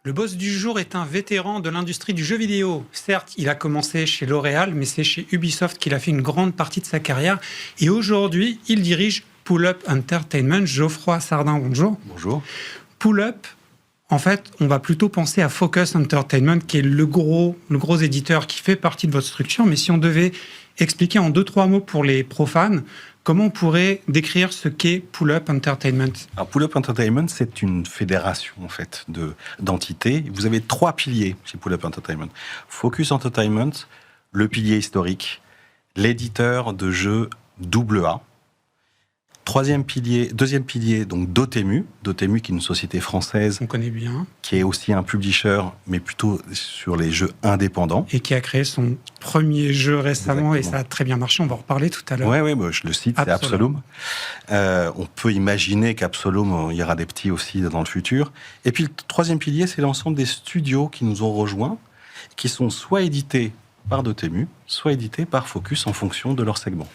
Le boss du jour est un vétéran de l'industrie du jeu vidéo. Certes, il a commencé chez L'Oréal, mais c'est chez Ubisoft qu'il a fait une grande partie de sa carrière. Et aujourd'hui, il dirige Pull Up Entertainment. Geoffroy Sardin, bonjour. Bonjour. Pull Up, en fait, on va plutôt penser à Focus Entertainment, qui est le gros éditeur qui fait partie de votre structure. Mais si on devait expliquer en 2-3 mots pour les profanes, comment on pourrait décrire ce qu'est Pull Up Entertainment ? Alors, Pull Up Entertainment, c'est une fédération en fait d'entités. Vous avez 3 piliers chez Pull Up Entertainment. Focus Entertainment, le pilier historique, l'éditeur de jeux AA. Deuxième pilier, donc Dotemu qui est une société française. On connaît bien. Qui est aussi un publisher, mais plutôt sur les jeux indépendants. Et qui a créé son premier jeu récemment. Exactement. Et ça a très bien marché, on va en reparler tout à l'heure. Oui, je le cite, c'est Absolum. On peut imaginer qu'Absolum, il y aura des petits aussi dans le futur. Et puis le troisième pilier, c'est l'ensemble des studios qui nous ont rejoints, qui sont soit édités par Dotemu, soit édités par Focus en fonction de leur segment.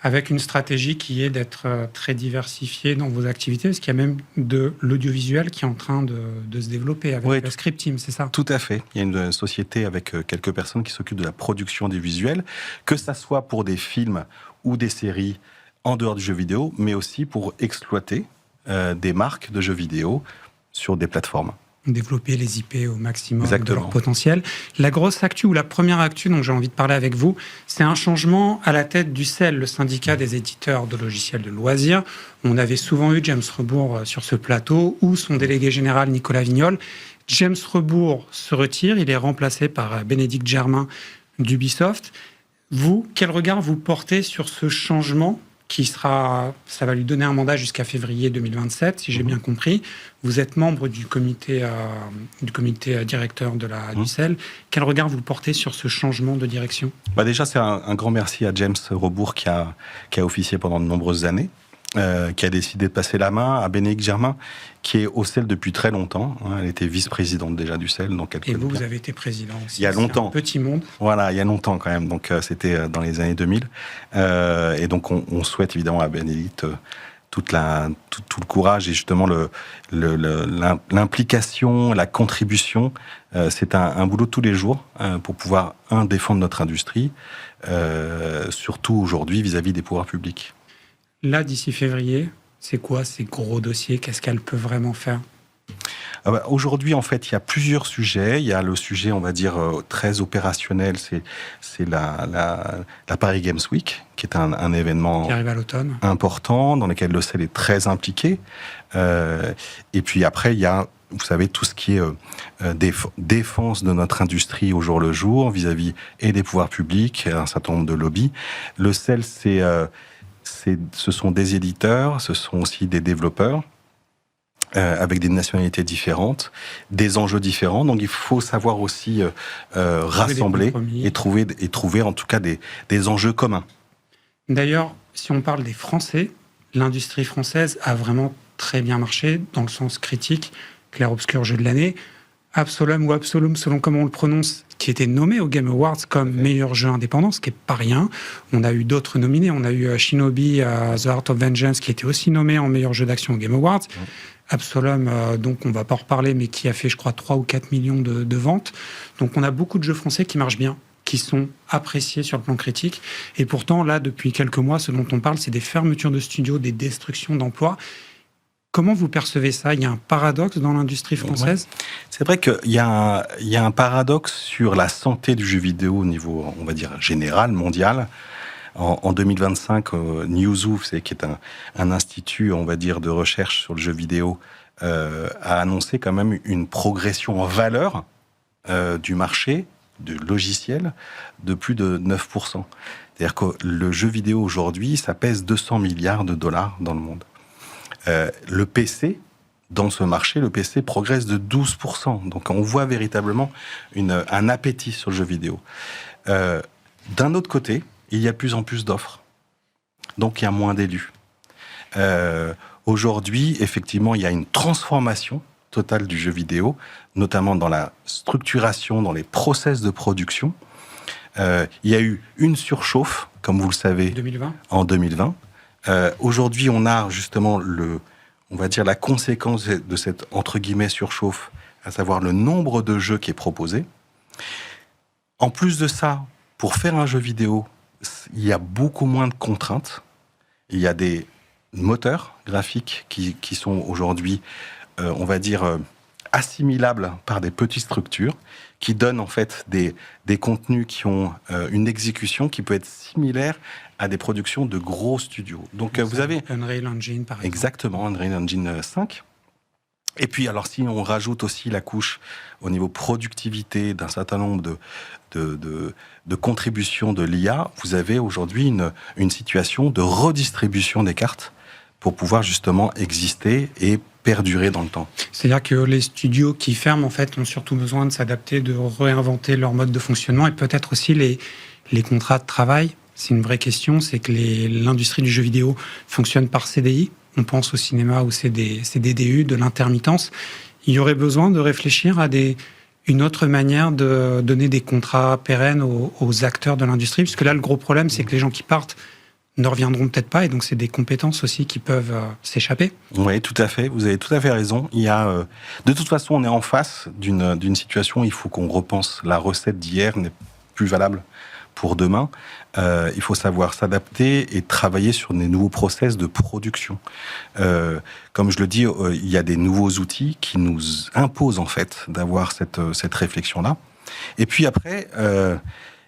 Avec une stratégie qui est d'être très diversifiée dans vos activités, parce qu'il y a même de l'audiovisuel qui est en train de se développer avec le Script Team, c'est ça ? Tout à fait. Il y a une société avec quelques personnes qui s'occupent de la production des visuels, que ça soit pour des films ou des séries en dehors du jeu vidéo, mais aussi pour exploiter des marques de jeux vidéo sur des plateformes. Développer les IP au maximum Exactement. de leur potentiel. La grosse actu ou la première actu dont j'ai envie de parler avec vous, c'est un changement à la tête du CEL, le syndicat des éditeurs de logiciels de loisirs. On avait souvent eu James Rebourg sur ce plateau ou son délégué général Nicolas Vignol. James Rebourg se retire, il est remplacé par Bénédicte Germain d'Ubisoft. Vous, quel regard vous portez sur ce changement ? Ça va lui donner un mandat jusqu'à février 2027, si j'ai bien compris. Vous êtes membre du comité directeur du CEL. Quel regard vous portez sur ce changement de direction ? Déjà, c'est un grand merci à James Rebourg qui a officié pendant de nombreuses années, qui a décidé de passer la main à Bénédicte Germain, qui est au CEL depuis très longtemps. Elle était vice-présidente déjà du CEL. Et vous avez été président aussi. Il y a longtemps. C'est un petit monde. Voilà, il y a longtemps quand même. Donc, c'était dans les années 2000. Et donc, on souhaite évidemment à Bénédicte tout le courage et justement l'implication, la contribution. C'est un boulot de tous les jours pour pouvoir, défendre notre industrie, surtout aujourd'hui vis-à-vis des pouvoirs publics. Là, d'ici février, c'est quoi ces gros dossiers ? Qu'est-ce qu'elle peut vraiment faire ? Aujourd'hui, en fait, il y a plusieurs sujets. Il y a le sujet, on va dire, très opérationnel, c'est la Paris Games Week, qui est un événement qui arrive à l'automne, important, dans lequel le CEL est très impliqué. Et puis après, il y a, vous savez, tout ce qui est défense de notre industrie au jour le jour, vis-à-vis et des pouvoirs publics, un certain nombre de lobbies. Le CEL, ce sont des éditeurs, ce sont aussi des développeurs, avec des nationalités différentes, des enjeux différents. Donc il faut savoir aussi rassembler et trouver en tout cas des enjeux communs. D'ailleurs, si on parle des Français, l'industrie française a vraiment très bien marché, dans le sens critique, clair-obscur jeu de l'année. Absolum ou Absolum, selon comment on le prononce, qui était nommé au Game Awards comme meilleur jeu indépendant, ce qui n'est pas rien. On a eu d'autres nominés. On a eu Shinobi, The Heart of Vengeance, qui était aussi nommé en meilleur jeu d'action au Game Awards. Absolum, donc on ne va pas en reparler, mais qui a fait, je crois, 3 ou 4 millions de ventes. Donc on a beaucoup de jeux français qui marchent bien, qui sont appréciés sur le plan critique. Et pourtant, là, depuis quelques mois, ce dont on parle, c'est des fermetures de studios, des destructions d'emplois. Comment vous percevez ça ? Il y a un paradoxe dans l'industrie française ? C'est vrai qu'il y a un paradoxe sur la santé du jeu vidéo au niveau, on va dire, général, mondial. En 2025, Newzoo, qui est un institut, on va dire, de recherche sur le jeu vidéo, a annoncé quand même une progression en valeur du marché du logiciel de plus de 9%. C'est-à-dire que le jeu vidéo aujourd'hui, ça pèse 200 milliards de dollars dans le monde. Le PC, dans ce marché, le PC progresse de 12%. Donc on voit véritablement un appétit sur le jeu vidéo. D'un autre côté, il y a de plus en plus d'offres. Donc il y a moins d'élus. Aujourd'hui, effectivement, il y a une transformation totale du jeu vidéo, notamment dans la structuration, dans les process de production. Il y a eu une surchauffe, comme vous le savez, 2020. En 2020. Aujourd'hui, on a justement on va dire la conséquence de cette, entre guillemets, surchauffe à savoir le nombre de jeux qui est proposé. En plus de ça, pour faire un jeu vidéo, il y a beaucoup moins de contraintes. Il y a des moteurs graphiques qui sont aujourd'hui, on va dire, assimilables par des petites structures, qui donnent en fait des contenus qui ont une exécution qui peut être similaire à des productions de gros studios. Donc vous avez Unreal Engine, par exemple. Exactement, Unreal Engine 5. Et puis, alors, si on rajoute aussi la couche au niveau productivité d'un certain nombre de contributions de l'IA, vous avez aujourd'hui une situation de redistribution des cartes pour pouvoir justement exister et perdurer dans le temps. C'est-à-dire que les studios qui ferment, en fait, ont surtout besoin de s'adapter, de réinventer leur mode de fonctionnement et peut-être aussi les contrats de travail. C'est une vraie question, c'est que l'industrie du jeu vidéo fonctionne par CDI. On pense au cinéma où c'est des DDU, de l'intermittence. Il y aurait besoin de réfléchir à une autre manière de donner des contrats pérennes aux acteurs de l'industrie, puisque là, le gros problème, c'est que les gens qui partent ne reviendront peut-être pas, et donc c'est des compétences aussi qui peuvent s'échapper. Oui, tout à fait, vous avez tout à fait raison. Il y a, de toute façon, on est en face d'une situation où il faut qu'on repense. La recette d'hier n'est plus valable pour demain. Il faut savoir s'adapter et travailler sur des nouveaux process de production. Comme je le dis, il y a des nouveaux outils qui nous imposent en fait d'avoir cette réflexion-là. Et puis après,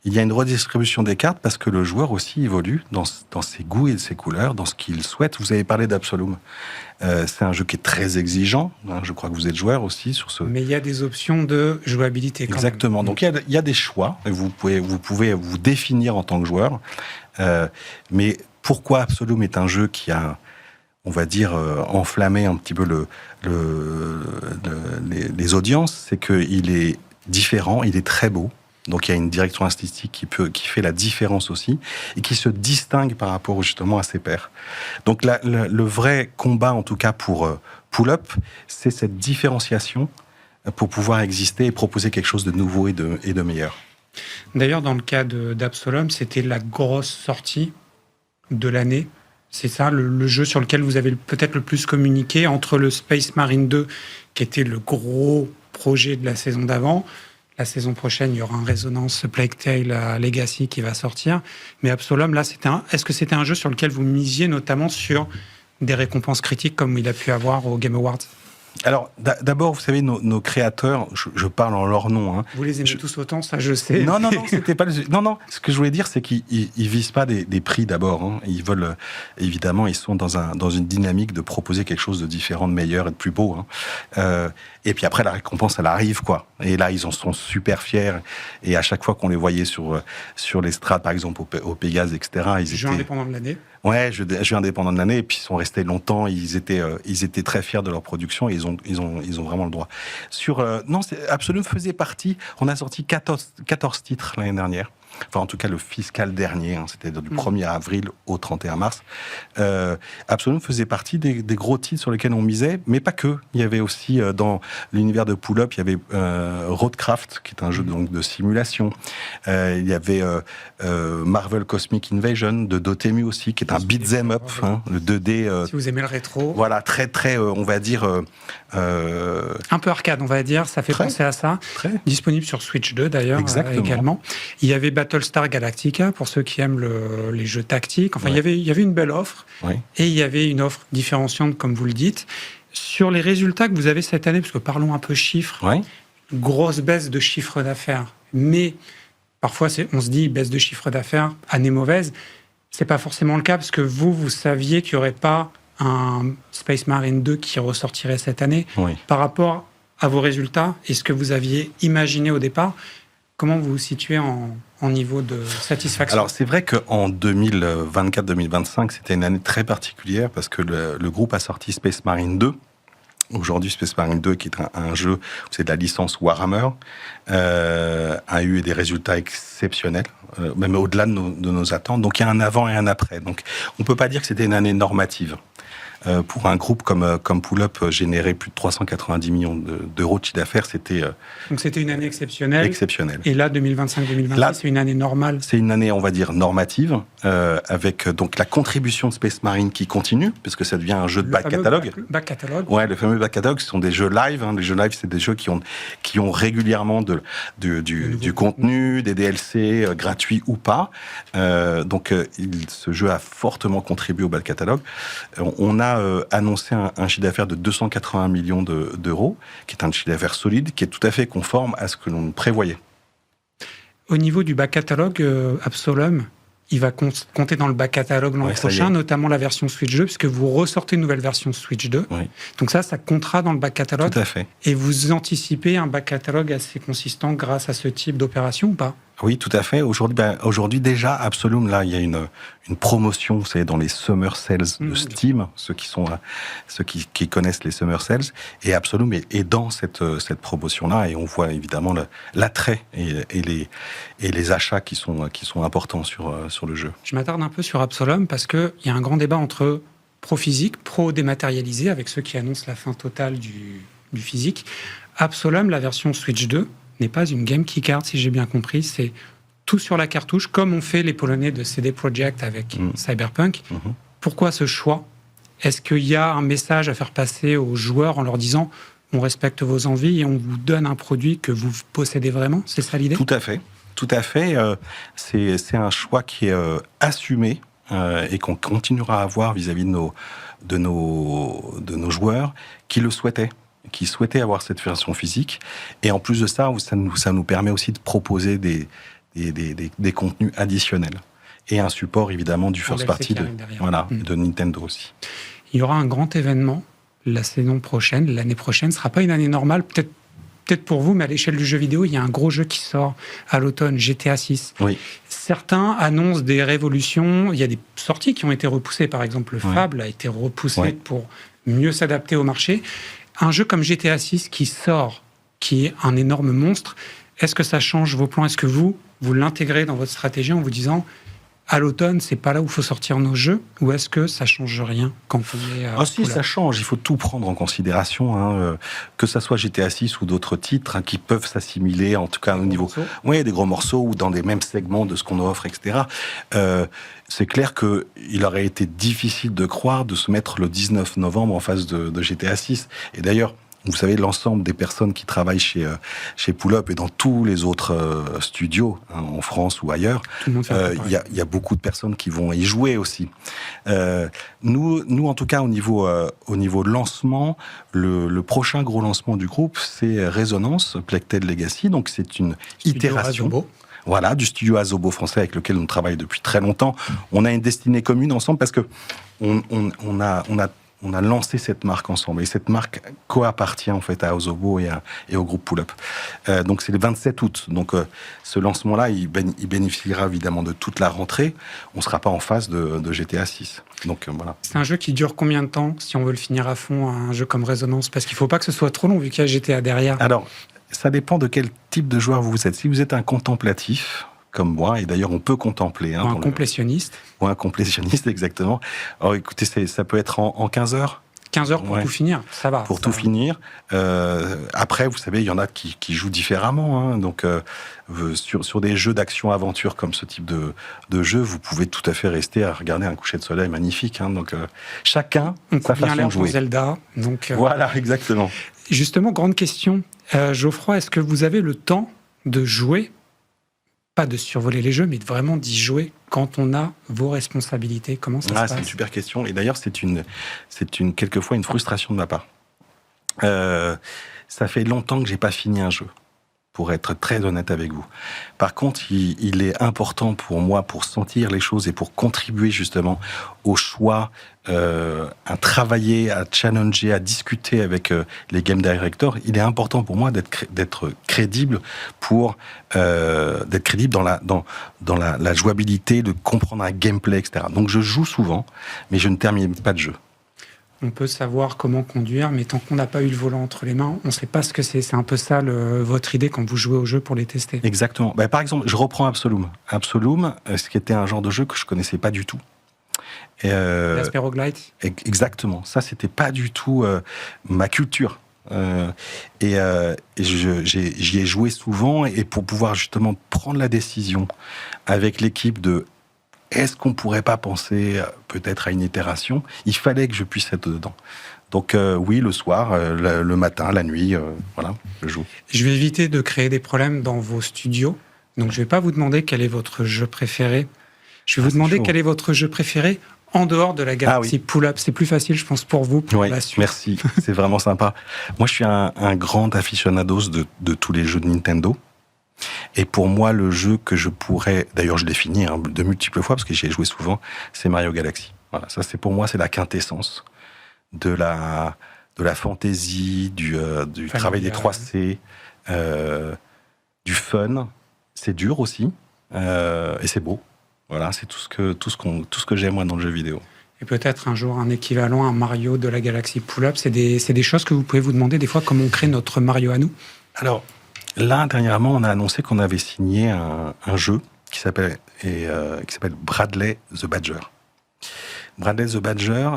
il y a une redistribution des cartes parce que le joueur aussi évolue dans ses goûts et ses couleurs, dans ce qu'il souhaite. Vous avez parlé d'Absoluum. C'est un jeu qui est très exigeant. Je crois que vous êtes joueur aussi sur ce... Mais il y a des options de jouabilité quand Exactement. même. Donc il y a des choix. Et vous pouvez vous définir en tant que joueur. Mais pourquoi Absoluum est un jeu qui a, on va dire, enflammé un petit peu les audiences, c'est qu'il est différent, il est très beau. Donc il y a une direction artistique qui fait la différence aussi et qui se distingue par rapport justement à ses pairs. Donc le vrai combat, en tout cas pour Pull Up, c'est cette différenciation pour pouvoir exister et proposer quelque chose de nouveau et de meilleur. D'ailleurs, dans le cas d'Absoluum, c'était la grosse sortie de l'année. C'est ça, le jeu sur lequel vous avez peut-être le plus communiqué entre le Space Marine 2, qui était le gros projet de la saison d'avant. La saison prochaine, il y aura un Résonance Plague Tale Legacy qui va sortir. Mais Absoluum, là, est-ce que c'était un jeu sur lequel vous misiez notamment sur des récompenses critiques comme il a pu avoir au Game Awards? Alors, d'abord, vous savez, nos créateurs, je parle en leur nom. Hein. Vous les aimez tous autant, ça je sais. Non, c'était pas. Non. Ce que je voulais dire, c'est qu'ils visent pas des prix d'abord. Hein. Ils veulent, évidemment, ils sont dans une dynamique de proposer quelque chose de différent, de meilleur et de plus beau. Hein. Et puis après, la récompense, elle arrive, quoi. Et là, ils en sont super fiers. Et à chaque fois qu'on les voyait sur les strates, par exemple au Pégase, etc., ils étaient. Jeu indépendant de l'année. Ouais, jeu indépendant de l'année, et puis ils sont restés longtemps. Ils étaient très fiers de leur production et ils ont vraiment le droit. Non, Absoluum faisait partie. On a sorti 14 titres l'année dernière. Enfin, en tout cas, le fiscal dernier, hein, c'était du 1er avril au 31 mars. Absoluum faisait partie des gros titres sur lesquels on misait, mais pas que. Il y avait aussi, dans l'univers de Pull Up, il y avait Roadcraft, qui est un jeu donc, de simulation. Il y avait Marvel Cosmic Invasion, de Dotemu aussi, qui est un beat'em up, hein, le 2D. Si vous aimez le rétro. Voilà, très, on va dire... un peu arcade, on va dire, ça fait penser à ça. Disponible sur Switch 2, d'ailleurs, également. Il y avait Battlestar Galactica, pour ceux qui aiment les jeux tactiques. Enfin, il y avait une belle offre. Ouais. Et il y avait une offre différenciante, comme vous le dites. Sur les résultats que vous avez cette année, parce que parlons un peu chiffres, grosse baisse de chiffre d'affaires. Mais parfois, on se dit, baisse de chiffre d'affaires, année mauvaise. C'est pas forcément le cas, parce que vous saviez qu'il n'y aurait pas un Space Marine 2 qui ressortirait cette année. Par rapport à vos résultats et ce que vous aviez imaginé au départ, comment vous vous situez en niveau de satisfaction? Alors, c'est vrai qu'en 2024-2025, c'était une année très particulière parce que le groupe a sorti Space Marine 2. Aujourd'hui, Space Marine 2, qui est un jeu où c'est de la licence Warhammer, a eu des résultats exceptionnels, même au-delà de nos attentes. Donc, il y a un avant et un après. Donc, on ne peut pas dire que c'était une année normative. pour un groupe comme Pull-Up, générer plus de 390 millions d'euros de chiffre d'affaires, c'était Donc c'était une année exceptionnelle. exceptionnel. Et là, 2025-2026, c'est une année normale. C'est une année, on va dire, normative, avec donc la contribution de Space Marine qui continue, puisque ça devient un jeu de back catalogue. Back catalogue. Ouais, le fameux back catalogue, ce sont des jeux live. Les jeux live, c'est des jeux qui ont régulièrement du contenu, des DLC gratuits ou pas. Donc, ce jeu a fortement contribué au back catalogue. On a annoncé un chiffre d'affaires de 280 millions d'euros, qui est un chiffre d'affaires solide, qui est tout à fait conforme à ce que l'on prévoyait. Au niveau du back catalogue, Absolum, il va compter dans le back catalogue l'an prochain, notamment la version Switch 2, puisque vous ressortez une nouvelle version Switch 2. Oui. Donc ça comptera dans le back catalogue. Tout à fait. Et vous anticipez un back catalogue assez consistant grâce à ce type d'opération ou pas ? Oui, tout à fait. Aujourd'hui déjà, Absolum, là, il y a une promotion, vous savez, dans les Summer Sales de Steam, ceux qui connaissent les Summer Sales, et Absolum est dans cette promotion-là, et on voit évidemment l'attrait et les achats qui sont importants sur le jeu. Je m'attarde un peu sur Absolum parce qu'il y a un grand débat entre pro physique, pro dématérialisé, avec ceux qui annoncent la fin totale du physique. Absolum, la version Switch 2, n'est pas une game keycard, si j'ai bien compris. C'est tout sur la cartouche, comme ont fait les Polonais de CD Projekt avec Cyberpunk. Pourquoi ce choix ? Est-ce qu'il y a un message à faire passer aux joueurs en leur disant « on respecte vos envies et on vous donne un produit que vous possédez vraiment » C'est ça l'idée ? Tout à fait. Tout à fait. C'est un choix qui est assumé et qu'on continuera à avoir vis-à-vis de nos joueurs qui le souhaitaient, qui souhaitaient avoir cette version physique. Et en plus de ça, ça nous permet aussi de proposer des contenus additionnels. Et un support, évidemment, du first party de Nintendo aussi. Il y aura un grand événement la saison prochaine. L'année prochaine ne sera pas une année normale, peut-être pour vous, mais à l'échelle du jeu vidéo, il y a un gros jeu qui sort à l'automne, GTA 6. Oui. Certains annoncent des révolutions. Il y a des sorties qui ont été repoussées. Par exemple, le Fable a été repoussé pour mieux s'adapter au marché. Un jeu comme GTA 6 qui sort, qui est un énorme monstre, est-ce que ça change vos plans ? Est-ce que vous l'intégrez dans votre stratégie en vous disant à l'automne, c'est pas là où il faut sortir nos jeux ? Ou est-ce que ça change rien quand on est si, ça change. Il faut tout prendre en considération, que ça soit GTA 6 ou d'autres titres qui peuvent s'assimiler, en tout cas au niveau... Oui, des gros morceaux ou dans des mêmes segments de ce qu'on offre, etc. C'est clair qu'il aurait été difficile de croire de se mettre le 19 novembre en face de GTA 6. Et d'ailleurs, vous savez, l'ensemble des personnes qui travaillent chez Pull-Up et dans tous les autres studios, en France ou ailleurs, il y a beaucoup de personnes qui vont y jouer aussi. Nous, en tout cas, au niveau de lancement, le prochain gros lancement du groupe, c'est Résonance, Plected Legacy. Donc, c'est une itération. Asobo. Voilà, du studio Asobo français avec lequel on travaille depuis très longtemps. On a une destinée commune ensemble parce que on a lancé cette marque ensemble. Et cette marque co-appartient en fait à Asobo et au groupe Pull-Up. Donc c'est le 27 août. Donc ce lancement-là, il bénéficiera évidemment de toute la rentrée. On ne sera pas en face de GTA 6. Donc voilà. C'est un jeu qui dure combien de temps si on veut le finir à fond, un jeu comme Résonance ? Parce qu'il ne faut pas que ce soit trop long vu qu'il y a GTA derrière. Alors, ça dépend de quel type de joueur vous êtes. Si vous êtes un contemplatif, comme moi, et d'ailleurs on peut contempler... Ou un complétionniste. Ou un complétionniste, exactement. Alors écoutez, ça peut être en 15 heures. 15 heures pour tout finir, ça va. Pour tout finir. Après, vous savez, il y en a qui jouent différemment. Donc, sur des jeux d'action-aventure comme ce type de jeu, vous pouvez tout à fait rester à regarder un coucher de soleil magnifique. Donc, chacun sa façon de jouer. Zelda. Donc, voilà, exactement. Justement, grande question. Geoffroy, est-ce que vous avez le temps de jouer, pas de survoler les jeux, mais vraiment d'y jouer quand on a vos responsabilités ? Comment ça se passe ? C'est une super question. Et d'ailleurs, c'est quelquefois une frustration de ma part. Ça fait longtemps que j'ai pas fini un jeu, pour être très honnête avec vous. Par contre, il est important pour moi, pour sentir les choses et pour contribuer justement au choix, à travailler, à challenger, à discuter avec les game directors. Il est important pour moi d'être crédible dans la jouabilité, de comprendre un gameplay, etc. Donc je joue souvent, mais je ne termine pas de jeu. On peut savoir comment conduire, mais tant qu'on n'a pas eu le volant entre les mains, on ne sait pas ce que c'est. C'est un peu ça votre idée quand vous jouez au jeu pour les tester. Exactement. Par exemple, je reprends Absolum. Absolum, ce qui était un genre de jeu que je ne connaissais pas du tout. L'aspect roguelite. Exactement. Ça, c'était pas du tout ma culture. J'y ai joué souvent, et pour pouvoir justement prendre la décision avec l'équipe de est-ce qu'on pourrait pas penser peut-être à une itération, il fallait que je puisse être dedans. Donc oui, le soir, le matin, la nuit, voilà, je joue. Je vais éviter de créer des problèmes dans vos studios. Donc je vais pas vous demander quel est votre jeu préféré. Je vais vous demander quel est votre jeu préféré en dehors de la galaxie Pull-Up. C'est plus facile, je pense, pour vous, pour la suite. Merci, c'est vraiment sympa. Moi, je suis un grand aficionados de tous les jeux de Nintendo. Et pour moi, le jeu que je pourrais... D'ailleurs, je l'ai fini de multiples fois, parce que j'y ai joué souvent, c'est Mario Galaxy. Voilà, ça, pour moi, c'est la quintessence de la fantaisie, du travail des 3C, du fun. C'est dur aussi, et c'est beau. Voilà, c'est tout ce que j'aime, moi, dans le jeu vidéo. Et peut-être un jour un équivalent, un Mario de la galaxie Pull-Up. C'est des choses que vous pouvez vous demander des fois, comment on crée notre Mario à nous. Alors, là, dernièrement, on a annoncé qu'on avait signé un jeu qui s'appelle Bradley the Badger. Bradley the Badger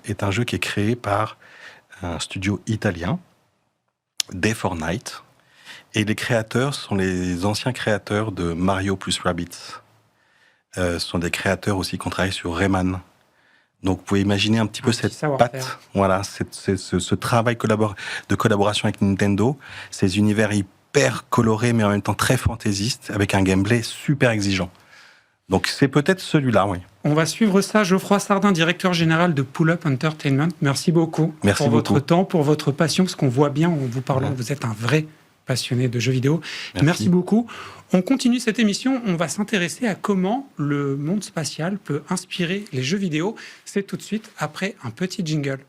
est un jeu qui est créé par un studio italien, Day for Night. Et les créateurs sont les anciens créateurs de Mario plus Rabbids. Ce sont des créateurs aussi qui ont travaillé sur Rayman. Donc vous pouvez imaginer un petit peu cette patte, voilà, ce travail de collaboration avec Nintendo, ces univers hyper colorés mais en même temps très fantaisistes, avec un gameplay super exigeant. Donc c'est peut-être celui-là, oui. On va suivre ça. Geoffroy Sardin, directeur général de Pull-Up Entertainment. Merci beaucoup pour votre temps, pour votre passion, parce qu'on voit bien en vous parlant, vous êtes un vrai passionné de jeux vidéo. Merci beaucoup. On continue cette émission. On va s'intéresser à comment le monde spatial peut inspirer les jeux vidéo. C'est tout de suite après un petit jingle.